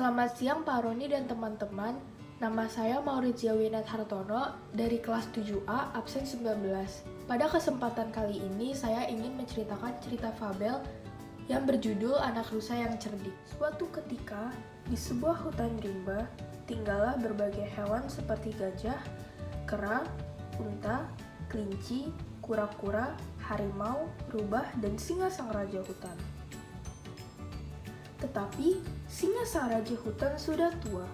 Selamat siang Pak Roni dan teman-teman. Nama saya Maurizia Winat Hartono dari kelas 7A absen 19. Pada kesempatan kali ini saya ingin menceritakan cerita fabel yang berjudul Anak Rusa yang Cerdik. Suatu ketika, di sebuah hutan rimba, tinggallah berbagai hewan seperti gajah, kera, unta, kelinci, kura-kura, harimau, rubah, dan singa sang raja hutan. Tetapi, singa sang raja hutan sudah tua.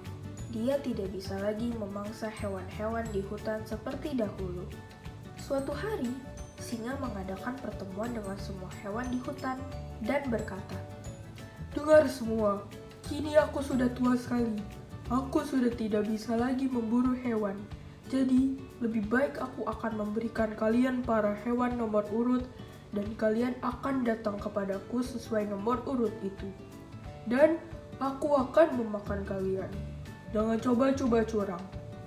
Dia tidak bisa lagi memangsa hewan-hewan di hutan seperti dahulu. Suatu hari, singa mengadakan pertemuan dengan semua hewan di hutan dan berkata, "Dengar semua, kini aku sudah tua sekali. Aku sudah tidak bisa lagi memburu hewan. Jadi, lebih baik aku akan memberikan kalian para hewan nomor urut dan kalian akan datang kepadaku sesuai nomor urut itu. Dan aku akan memakan kalian. Jangan coba-coba curang,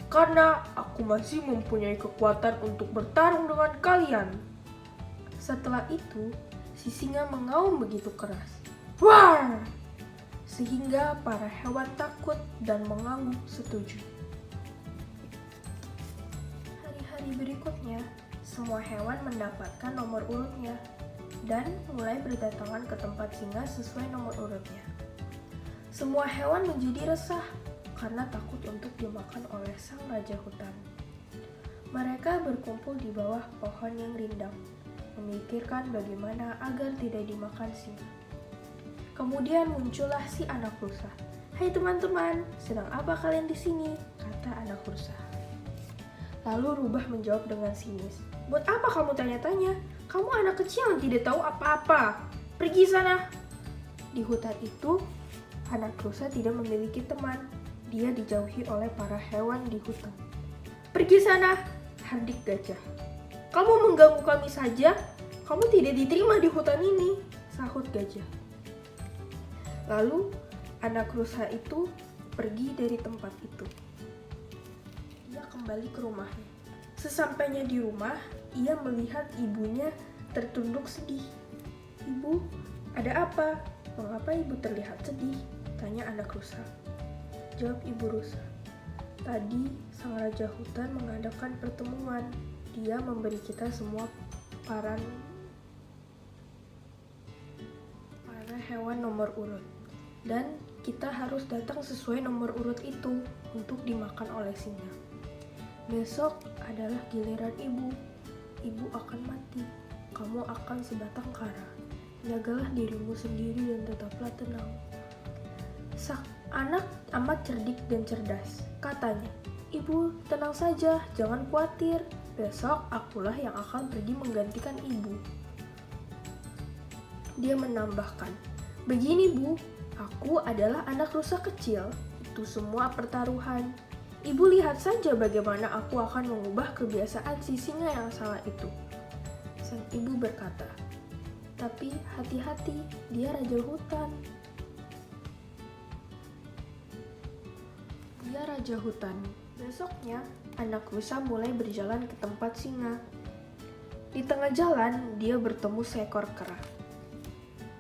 karena aku masih mempunyai kekuatan untuk bertarung dengan kalian." Setelah itu, si singa mengaum begitu keras. War! Sehingga para hewan takut dan mengangguk setuju. Hari-hari berikutnya, semua hewan mendapatkan nomor urutnya dan mulai berdatangan ke tempat singa sesuai nomor urutnya. Semua hewan menjadi resah karena takut untuk dimakan oleh sang raja hutan. Mereka berkumpul di bawah pohon yang rindang, memikirkan bagaimana agar tidak dimakan singa. Kemudian muncullah si anak rusa. "Hai teman-teman, sedang apa kalian di sini?" kata anak rusa. Lalu rubah menjawab dengan sinis, "Buat apa kamu tanya-tanya? Kamu anak kecil yang tidak tahu apa-apa. Pergi sana." Di hutan itu, anak rusa tidak memiliki teman. Dia dijauhi oleh para hewan di hutan. "Pergi sana," hardik gajah. "Kamu mengganggu kami saja. Kamu tidak diterima di hutan ini," sahut gajah. Lalu, anak rusa itu pergi dari tempat itu. Ia kembali ke rumahnya. Sesampainya di rumah, ia melihat ibunya tertunduk sedih. "Ibu, ada apa? Mengapa ibu terlihat sedih?" tanya anak rusa. Jawab ibu rusa, "Tadi sang raja hutan mengadakan pertemuan. Dia memberi kita semua para hewan nomor urut. Dan kita harus datang sesuai nomor urut itu untuk dimakan oleh singa. Besok adalah giliran ibu. Ibu akan mati. Kamu akan sebatang kara. Jagalah dirimu sendiri dan tetaplah tenang." Sang anak amat cerdik dan cerdas. Katanya, "Ibu, tenang saja, jangan khawatir. Besok akulah yang akan pergi menggantikan ibu." Dia menambahkan, "Begini Bu, aku adalah anak rusa kecil. Itu semua pertaruhan. Ibu lihat saja bagaimana aku akan mengubah kebiasaan si singa yang salah itu." Sang ibu berkata, "Tapi hati-hati, dia raja hutan." Dia raja hutan. Besoknya, anak rusa mulai berjalan ke tempat singa. Di tengah jalan, dia bertemu seekor kera.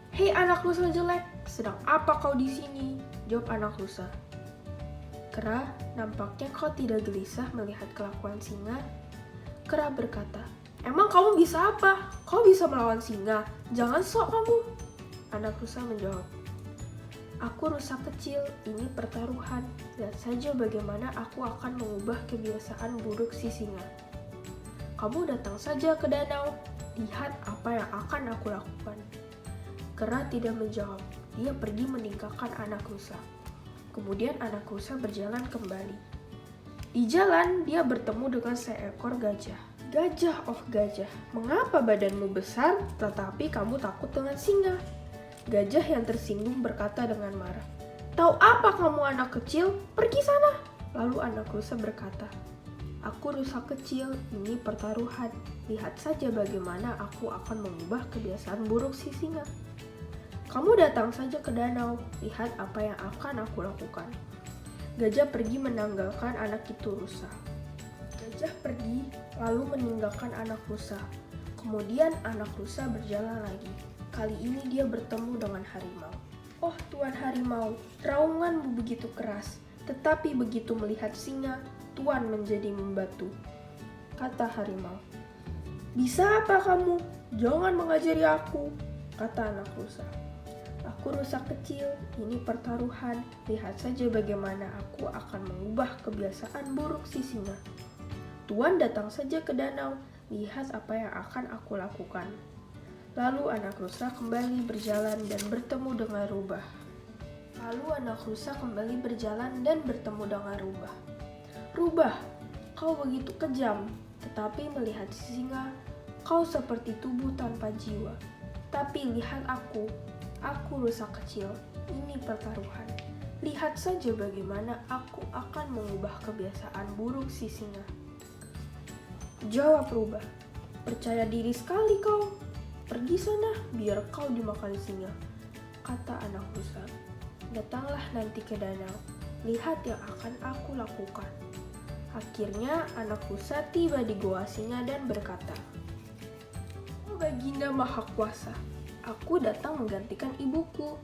"Hei anak rusa jelek, sedang apa kau di sini?" jawab anak rusa. "Kera, nampaknya kau tidak gelisah melihat kelakuan singa." Kera berkata, "Emang kamu bisa apa? Kau bisa melawan singa? Jangan sok kamu." Anak rusa menjawab, "Aku rusa kecil, ini pertaruhan. Lihat saja bagaimana aku akan mengubah kebiasaan buruk si singa. Kamu datang saja ke danau, lihat apa yang akan aku lakukan." Kera tidak menjawab, dia pergi meninggalkan anak rusa. Kemudian anak rusa berjalan kembali. Di jalan, dia bertemu dengan seekor gajah. "Gajah, oh gajah, mengapa badanmu besar tetapi kamu takut dengan singa?" Gajah yang tersinggung berkata dengan marah, "Tahu apa kamu anak kecil? Pergi sana." Lalu anak rusa berkata, "Aku rusa kecil, ini pertaruhan. Lihat saja bagaimana aku akan mengubah kebiasaan buruk si singa. Kamu datang saja ke danau, lihat apa yang akan aku lakukan." Gajah pergi menanggalkan anak itu rusa. Gajah pergi lalu meninggalkan anak rusa. Kemudian anak rusa berjalan lagi. Kali ini dia bertemu dengan harimau. Oh Tuan Harimau, raunganmu begitu keras, tetapi begitu melihat singa, Tuan menjadi membatu, kata harimau. Bisa apa kamu? Jangan mengajari aku, kata anak rusa. Aku rusa kecil, ini pertaruhan, lihat saja bagaimana aku akan mengubah kebiasaan buruk si singa. Tuan datang saja ke danau, lihat apa yang akan aku lakukan. Lalu anak rusa kembali berjalan dan bertemu dengan rubah. Rubah, kau begitu kejam, tetapi melihat si singa, kau seperti tubuh tanpa jiwa. Tapi lihat aku rusa kecil, ini pertaruhan. Lihat saja bagaimana aku akan mengubah kebiasaan buruk si singa. Jawab rubah, percaya diri sekali kau. Pergi sana, biar kau dimakan singa, kata anak rusa. Datanglah nanti ke danau, lihat yang akan aku lakukan. Akhirnya anak rusa tiba di goa singa dan berkata, "Oh Baginda Maha Kuasa, aku datang menggantikan ibuku.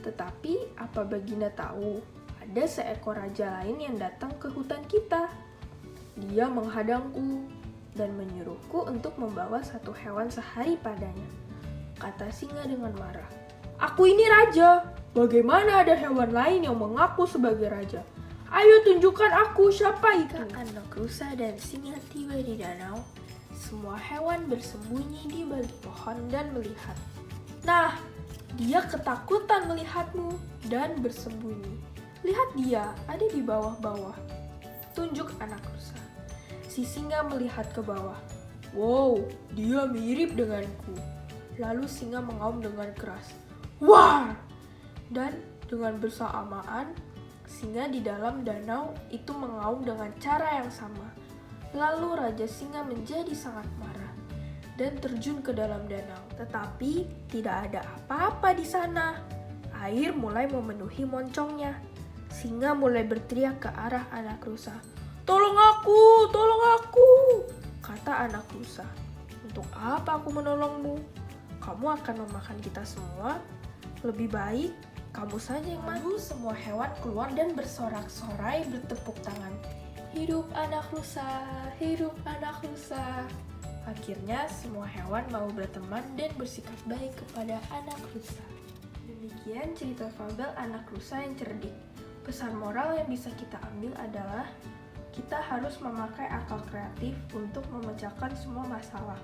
Tetapi apa Baginda tahu, ada seekor raja lain yang datang ke hutan kita. Dia menghadangku dan menyuruhku untuk membawa satu hewan sehari padanya," kata singa dengan marah. "Aku ini raja, bagaimana ada hewan lain yang mengaku sebagai raja? Ayo tunjukkan aku siapa itu." Anak rusa dan singa tiba di danau. Semua hewan bersembunyi di balik pohon dan melihat. Nah, dia ketakutan melihatmu dan bersembunyi. Lihat dia, ada di bawah-bawah, tunjuk anak rusa. Si singa melihat ke bawah. Wow, dia mirip denganku. Lalu singa mengaum dengan keras. Wah! Dan dengan bersamaan, singa di dalam danau itu mengaum dengan cara yang sama. Lalu Raja Singa menjadi sangat marah dan terjun ke dalam danau. Tetapi tidak ada apa-apa di sana. Air mulai memenuhi moncongnya. Singa mulai berteriak ke arah anak rusa. Tolong aku, kata anak rusa. Untuk apa aku menolongmu? Kamu akan memakan kita semua. Lebih baik kamu saja yang mati. Semua hewan keluar dan bersorak-sorai bertepuk tangan. Hidup anak rusa, hidup anak rusa. Akhirnya semua hewan mau berteman dan bersikap baik kepada anak rusa. Demikian cerita fabel anak rusa yang cerdik. Pesan moral yang bisa kita ambil adalah kita harus memakai akal kreatif untuk memecahkan semua masalah.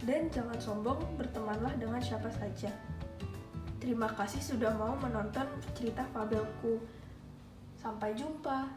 Dan jangan sombong, bertemanlah dengan siapa saja. Terima kasih sudah mau menonton cerita fabelku. Sampai jumpa.